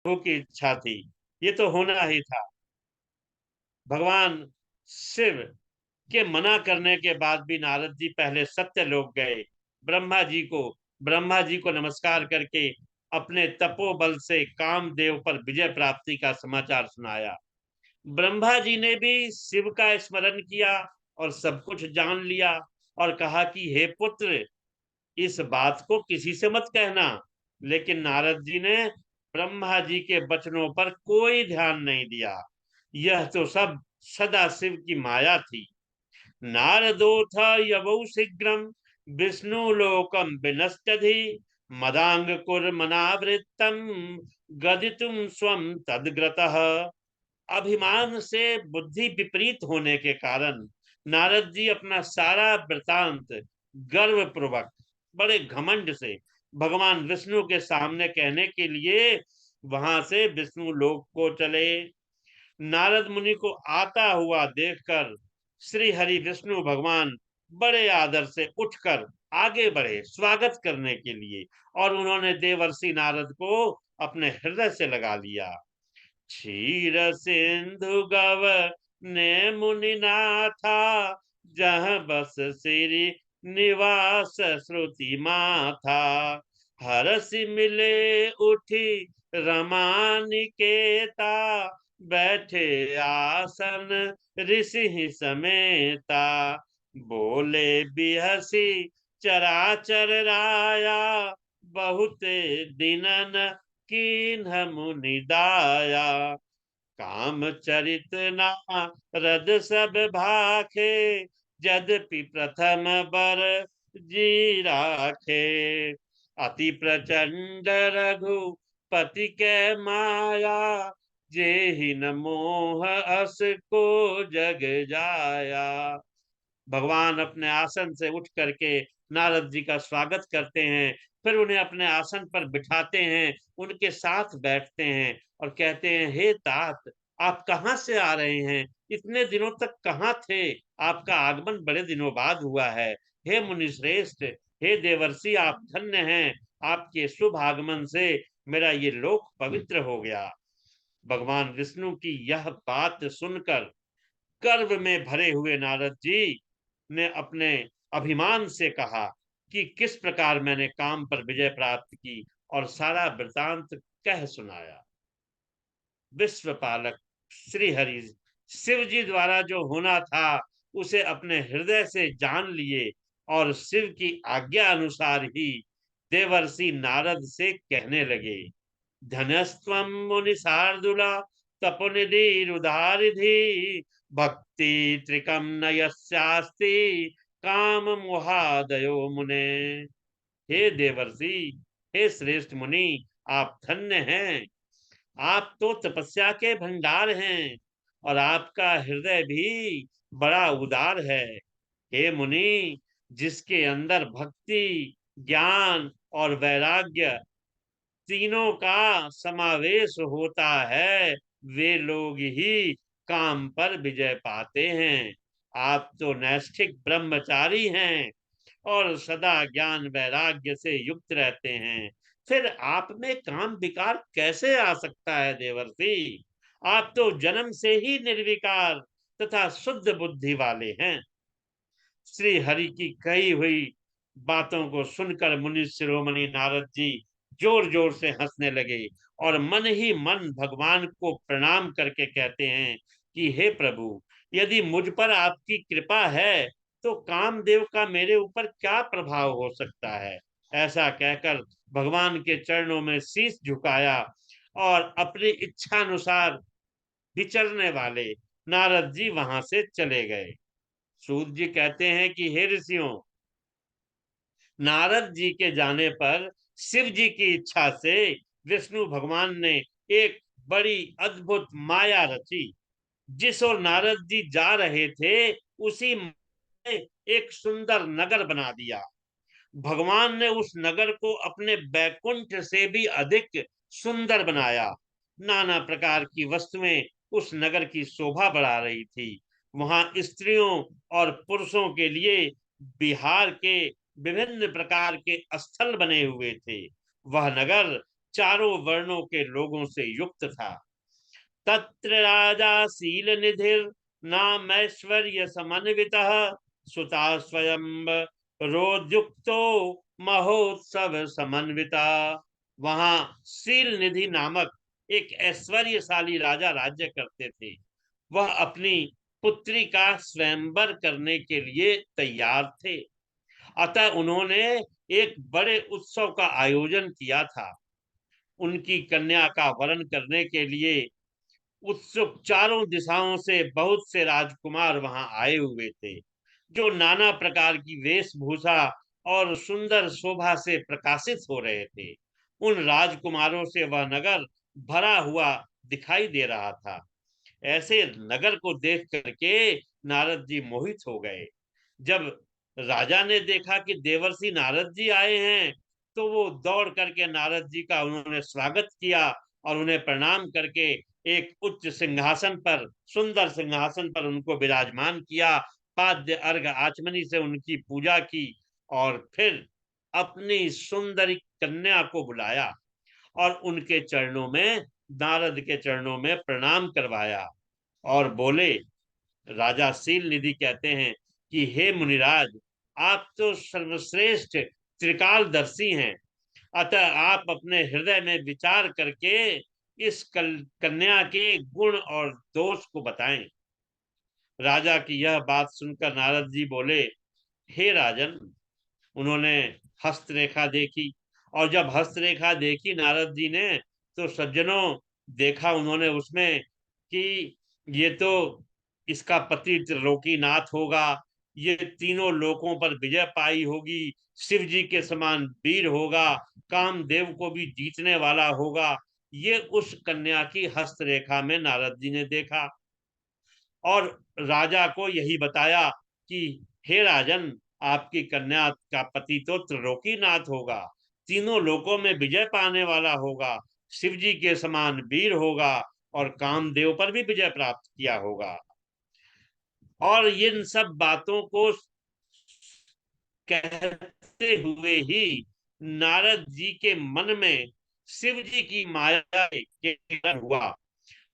की इच्छा थी, ये तो होना ही था। भगवान शिव के मना करने के बाद भी नारद जी पहले सत्यलोक गए। ब्रह्मा जी को ब्रह्मा जी को नमस्कार करके अपने तपोबल से कामदेव पर विजय प्राप्ति का समाचार सुनाया। ब्रह्मा जी ने भी शिव का स्मरण किया और सब कुछ जान लिया और कहा कि हे पुत्र, इस बात को किसी से मत कहना। लेकिन नारद जी ने ब्रह्मा जी के वचनों पर कोई ध्यान नहीं दिया। यह तो सब सदा शिव की माया थी। नारदोथ यवौ शीघ्रम विष्णु लोकम विनष्टधि मदांग कुर्मनावृत्तम गदितुम स्वम तदग्रतः। अभिमान से बुद्धि विपरीत होने के कारण नारद जी अपना सारा वृतांत गर्व पूर्वक बड़े घमंड से भगवान विष्णु के सामने कहने के लिए वहां से विष्णु लोक को चले। नारद मुनि को आता हुआ देखकर श्री हरि विष्णु भगवान बड़े आदर से उठकर आगे बढ़े स्वागत करने के लिए, और उन्होंने देवर्षि नारद को अपने हृदय से लगा लिया। क्षीर सिंधु गव ने मुनि नाथा जहाँ बस सिरि निवास श्रुति माथा। हरसि मिले उठी रमानिकेता बैठे आसन ऋषि समेता। बोले बिहसी चराचर राया बहुत दिनन कीन्ह मुनि दाया। काम चरित नारद सब भाखे यद्यपि प्रथम बर जी राखे। अति प्रचंड रघुपति के माया जेहि न मोह अस को जग जाया। भगवान अपने आसन से उठ करके नारद जी का स्वागत करते हैं, फिर उन्हें अपने आसन पर बिठाते हैं, उनके साथ बैठते हैं और कहते हैं, हे तात, आप कहाँ से आ रहे हैं? इतने दिनों तक कहाँ थे? आपका आगमन बड़े दिनों बाद हुआ है। हे मुनि श्रेष्ठ, हे देवर्षि, आप धन्य हैं। आपके शुभ आगमन से मेरा ये लोक पवित्र हो गया। भगवान विष्णु की यह बात सुनकर गर्व में भरे हुए नारद जी ने अपने अभिमान से कहा कि किस प्रकार मैंने काम पर विजय प्राप्त की, और सारा वृतांत कह सुनाया। विश्वपालक श्री हरि शिव जी द्वारा जो होना था उसे अपने हृदय से जान लिए, और शिव की आज्ञा अनुसार ही देवर्षि नारद से कहने लगे, धनस्त्वं मुनि शार्दुला तपोनिधिरुदारिधि भक्ति त्रिकम न यस्यास्ति काम मोहादयो मुने। हे देवर्षि, हे श्रेष्ठ मुनि, आप धन्य हैं। आप तो तपस्या के भंडार हैं और आपका हृदय भी बड़ा उदार है। हे मुनि, जिसके अंदर भक्ति, ज्ञान और वैराग्य तीनों का समावेश होता है, वे लोग ही काम पर विजय पाते हैं। आप तो नैष्ठिक ब्रह्मचारी हैं और सदा ज्ञान वैराग्य से युक्त रहते हैं, फिर आप में काम विकार कैसे आ सकता है देवर्षि? आप तो जन्म से ही निर्विकार तथा शुद्ध बुद्धि वाले हैं। श्री हरि की कही हुई बातों को सुनकर मुनि शिरोमणि नारद जी जोर जोर से हंसने लगे और मन ही मन भगवान को प्रणाम करके कहते हैं कि हे प्रभु, यदि मुझ पर आपकी कृपा है तो कामदेव का मेरे ऊपर क्या प्रभाव हो सकता है। ऐसा कहकर भगवान के चरणों में शीश झुकाया और अपनी इच्छा अनुसार विचरने वाले नारद जी वहां से चले गए। सूत जी कहते हैं कि हे ऋषियों, नारद जी के जाने पर शिव जी की इच्छा से विष्णु भगवान ने एक बड़ी अद्भुत माया रची। जिस ओर नारद जी जा रहे थे उसी में एक सुंदर नगर बना दिया। भगवान ने उस नगर को अपने बैकुंठ से भी अधिक सुंदर बनाया। नाना प्रकार की वस्तुएं उस नगर की शोभा बढ़ा रही थी। वहां स्त्रियों और पुरुषों के लिए बिहार के विभिन्न प्रकार के स्थल बने हुए थे। वह नगर चारों वर्णों के लोगों से युक्त था। तत्र राजा शील निधिर नाम ऐश्वर्य समन्वितः सुता स्वयं रोद्युक्तो महोत्सव समन्विता। वहां शील निधि नामक एक ऐश्वर्यशाली राजा राज्य करते थे। वह अपनी पुत्री का स्वयंवर करने के लिए तैयार थे। अतः उन्होंने एक बड़े उत्सव का आयोजन किया था। उनकी कन्या का वरण करने के लिए उत्सुक चारों दिशाओं से बहुत से राजकुमार वहां आए हुए थे, जो नाना प्रकार की वेशभूषा और सुंदर शोभा से प्रकाशित हो रहे थे। उन राजकुमारों से वह नगर भरा हुआ दिखाई दे रहा था। ऐसे नगर को देख करके नारद जी मोहित हो गए। जब राजा ने देखा कि देवर्षि नारद जी आए हैं, तो वो दौड़ करके नारद जी का उन्होंने स्वागत किया और उन्हें प्रणाम करके एक उच्च सिंहासन पर, सुंदर सिंहासन पर उनको विराजमान किया। पाद्य अर्घ आचमनी से उनकी पूजा की और फिर अपनी सुंदरी कन्या को बुलाया और उनके चरणों में, नारद के चरणों में प्रणाम करवाया और बोले। राजा शील निधि कहते हैं कि हे मुनिराज, आप तो सर्वश्रेष्ठ त्रिकालदर्शी हैं। अतः आप अपने हृदय में विचार करके इस कन्या के गुण और दोष को बताएं। राजा की यह बात सुनकर नारद जी बोले, हे राजन। उन्होंने हस्तरेखा देखी और जब हस्तरेखा देखी नारद जी ने, तो सज्जनों, देखा उन्होंने उसमें कि ये तो इसका पति त्रिलोकीनाथ होगा। ये तीनों लोकों पर विजय पाई होगी, शिव जी के समान वीर होगा, कामदेव को भी जीतने वाला होगा। ये उस कन्या की हस्तरेखा में नारद जी ने देखा और राजा को यही बताया कि हे राजन, आपकी कन्या का पति तो त्रिलोकीनाथ होगा, तीनों लोकों में विजय पाने वाला होगा, शिव जी के समान वीर होगा और कामदेव पर भी विजय प्राप्त किया होगा। और इन सब बातों को कहते हुए ही नारद जी के मन में शिव जी की माया के हुआ,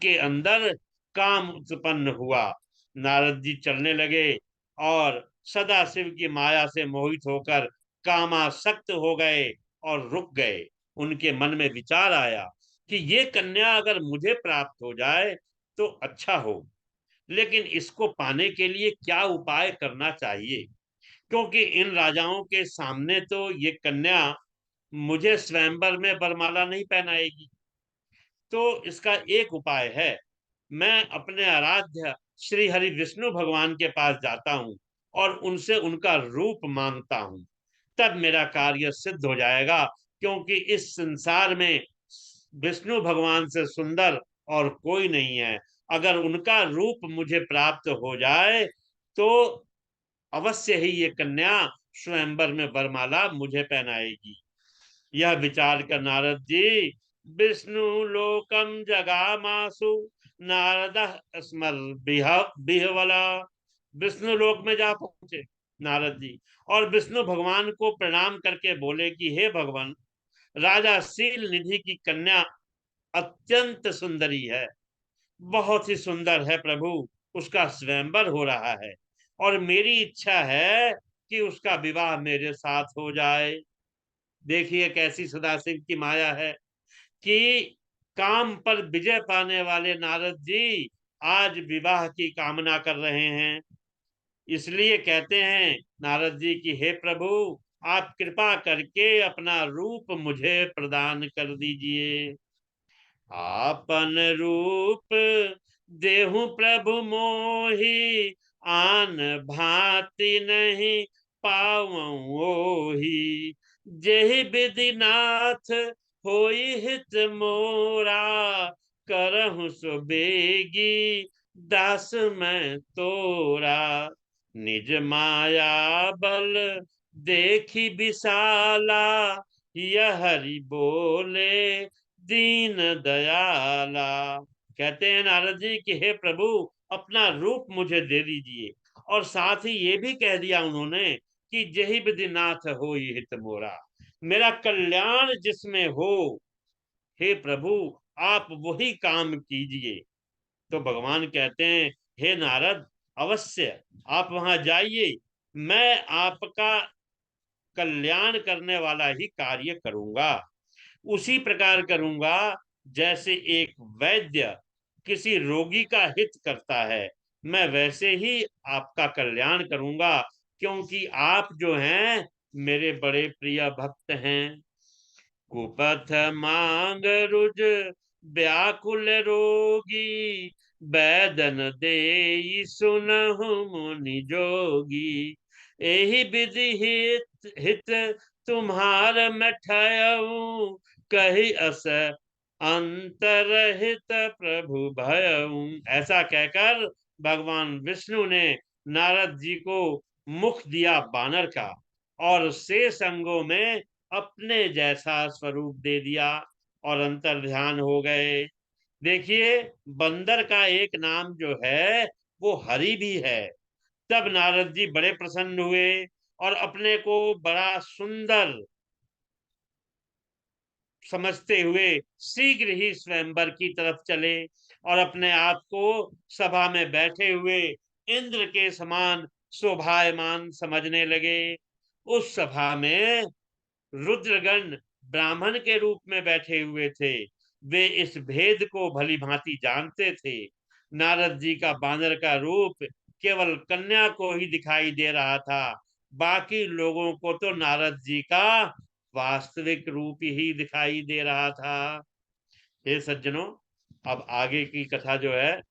के अंदर काम उत्पन्न हुआ। नारद जी चलने लगे और सदा शिव की माया से मोहित होकर कामासक्त हो गए और रुक गए। उनके मन में विचार आया कि ये कन्या अगर मुझे प्राप्त हो जाए तो अच्छा हो, लेकिन इसको पाने के लिए क्या उपाय करना चाहिए, क्योंकि इन राजाओं के सामने तो ये कन्या मुझे स्वयंवर में वरमाला नहीं पहनाएगी। तो इसका एक उपाय है, मैं अपने आराध्य श्री हरि विष्णु भगवान के पास जाता हूँ और उनसे उनका रूप मांगता हूँ। तब मेरा कार्य सिद्ध हो जाएगा, क्योंकि इस संसार में विष्णु भगवान से सुंदर और कोई नहीं है। अगर उनका रूप मुझे प्राप्त हो जाए तो अवश्य ही ये कन्या स्वयंवर में वरमाला मुझे पहनाएगी। यह विचार कर नारद जी विष्णु लोकम जगामासु नारद स्मर बिहवला, विष्णु लोक में जा पहुंचे नारद जी और विष्णु भगवान को प्रणाम करके बोले कि हे भगवान, राजा शील निधि की कन्या अत्यंत सुंदरी है, बहुत ही सुंदर है प्रभु। उसका स्वयंवर हो रहा है और मेरी इच्छा है कि उसका विवाह मेरे साथ हो जाए। देखिए कैसी सदाशिव की माया है कि काम पर विजय पाने वाले नारद जी आज विवाह की कामना कर रहे हैं। इसलिए कहते हैं नारद जी की हे प्रभु, आप कृपा करके अपना रूप मुझे प्रदान कर दीजिए। आपन रूप देहु प्रभु मोहि, आन भांति नहीं पावही। जेहि विधि नाथ होई हित मोरा, करहु सो बेगी दास मैं तोरा। निज माया बल देखी विशाला, यह हरि बोले दीन दयाला। कहते हैं नारद जी कि हे प्रभु, अपना रूप मुझे दे दीजिए। और साथ ही ये भी कह दिया उन्होंने कि जही विधिनाथ हो हित मोरा, मेरा कल्याण जिसमें हो हे प्रभु आप वही काम कीजिए। तो भगवान कहते हैं, हे नारद अवश्य आप वहां जाइए, मैं आपका कल्याण करने वाला ही कार्य करूंगा। उसी प्रकार करूंगा जैसे एक वैद्य किसी रोगी का हित करता है, मैं वैसे ही आपका कल्याण करूंगा, क्योंकि आप जो हैं मेरे बड़े प्रिय भक्त हैं। कुपथ मांग रुज व्याकुल रोगी, बैदन दे सुनहु मुनि जोगी। एहि विधि हित तुम्हार मैं ठहऊं, कही अस अंतरहित प्रभु भयऊं। ऐसा कहकर भगवान विष्णु ने नारद जी को मुख दिया बानर का, और शेष अंगों में अपने जैसा स्वरूप दे दिया और अंतर ध्यान हो गए। देखिए, बंदर का एक नाम जो है वो हरि भी है। तब नारद जी बड़े प्रसन्न हुए और अपने को बड़ा सुंदर समझते हुए शीघ्र ही स्वयंवर की तरफ चले और अपने आप को सभा में बैठे हुए इंद्र के समान शोभायमान समझने लगे। उस सभा में रुद्रगण ब्राह्मण के रूप में बैठे हुए थे। वे इस भेद को भली भांति जानते थे। नारद जी का बानर का रूप केवल कन्या को ही दिखाई दे रहा था, बाकी लोगों को तो नारद जी का वास्तविक रूप ही दिखाई दे रहा था। हे सज्जनों, अब आगे की कथा जो है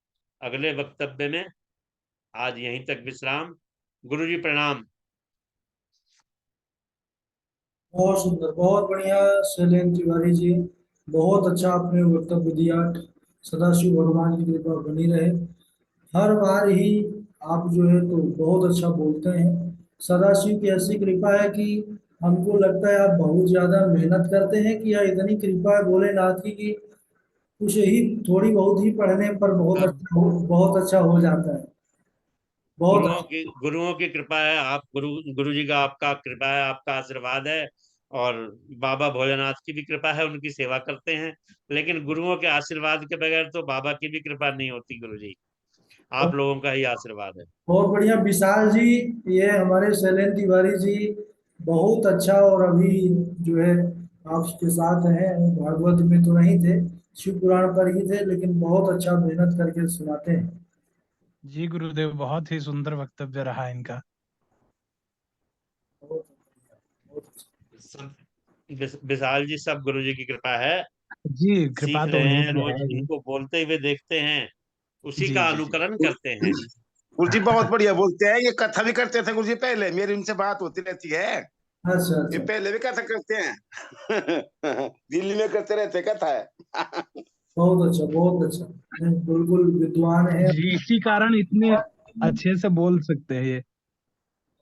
अगले वक्तव्य में। आज यहीं तक विश्राम। गुरु जी प्रणाम। बहुत सुंदर, बहुत बढ़िया शैलेंद्र तिवारी जी। बहुत अच्छा आपने वक्तव्य दिया। सदाशिव भगवान की कृपा बनी रहे। हर बार ही आप जो है तो बहुत अच्छा बोलते हैं। सदाशिव की ऐसी कृपा है कि हमको लगता है आप बहुत ज्यादा मेहनत करते हैं कि यह इतनी कृपा है भोलेनाथ की कि कुछ ही थोड़ी बहुत ही पढ़ने पर अब बहुत अच्छा हो जाता है। बहुत गुरुओं की कृपा है। आप गुरु जी का आपका कृपा है, आपका आशीर्वाद है। और बाबा भोलेनाथ की भी कृपा है, उनकी सेवा करते हैं। लेकिन गुरुओं के आशीर्वाद के बगैर तो बाबा की भी कृपा नहीं होती गुरु जी। आप लोगों का ही आशीर्वाद है। बहुत बढ़िया विशाल जी। ये हमारे शैलेंद्र तिवारी जी बहुत अच्छा, और अभी जो है आपके साथ हैं। भागवत में तो नहीं थे, शिव पुराण पर ही थे, लेकिन बहुत अच्छा मेहनत करके सुनाते हैं। जी गुरुदेव, बहुत ही सुंदर वक्तव्य रहा इनका। बहुत बढ़िया, बहुत अच्छा। विशाल जी, सब गुरु जी की कृपा है। जी, कृपा सीख तो रहे उन्हीं हैं, की रोज है ही। इनको बोलते हुए देखते हैं, उसी जी का जी जी। अनुकरण करते हैं। गुरु जी बहुत बढ़िया बोलते हैं। ये कथा भी करते थे गुरु जी, पहले मेरी उनसे बात होती रहती है। अच्छा ये अच्छा। पहले भी कथा करते हैं। दिल्ली में करते रहते कथा है। बहुत अच्छा, बहुत अच्छा। नहीं, बिल्कुल विद्वान है। जी, इसी कारण इतने अच्छे से बोल सकते हैं ये।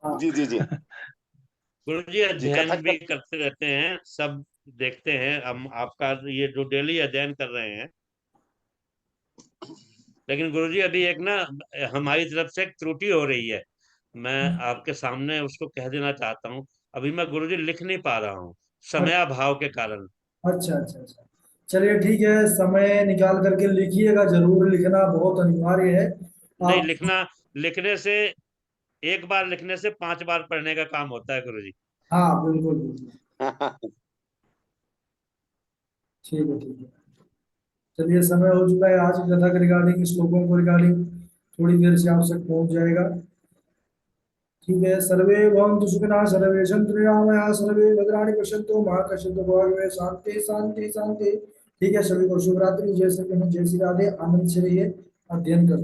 हाँ। जी जी जी गुरु जी जी कथा अध्ययन भी कर। करते रहते हैं, सब देखते हैं। हम आपका ये जो डेली अध्ययन कर रहे हैं, लेकिन गुरु जी अभी एक ना हमारी तरफ से एक त्रुटि हो रही है। मैं आपके सामने उसको कह देना चाहता हूँ। अभी मैं गुरु जी लिख नहीं पा रहा हूँ, समयाभाव के कारण। अच्छा अच्छा अच्छा। चलिए ठीक है, समय निकाल करके लिखिएगा, जरूर लिखना बहुत अनिवार्य है। नहीं आप। लिखना, लिखने से एक बार लिखने से 5 बार पढ़ने का काम होता है गुरु जी। हाँ बिल्कुल बिल्कुल। ठीक है ठीक है। चलिए, समय हो चुका है। आज की कथा के रिगार्डिंग, श्लोकों को रिगार्डिंग थोड़ी देर से आप तक पहुंच जाएगा। ठीक है। सर्वे भवन्तु सुखिनः, सर्वे सन्तु निरामयाः, सर्वे भद्राणि पश्यन्तु मा कश्चित् दुःखभाग्। शांति शांति शांति। ठीक है, सभी को शुभ रात्रि। जय श्री कृष्ण, जय श्री राधे। आनंद से रहिए, अध्ययन करते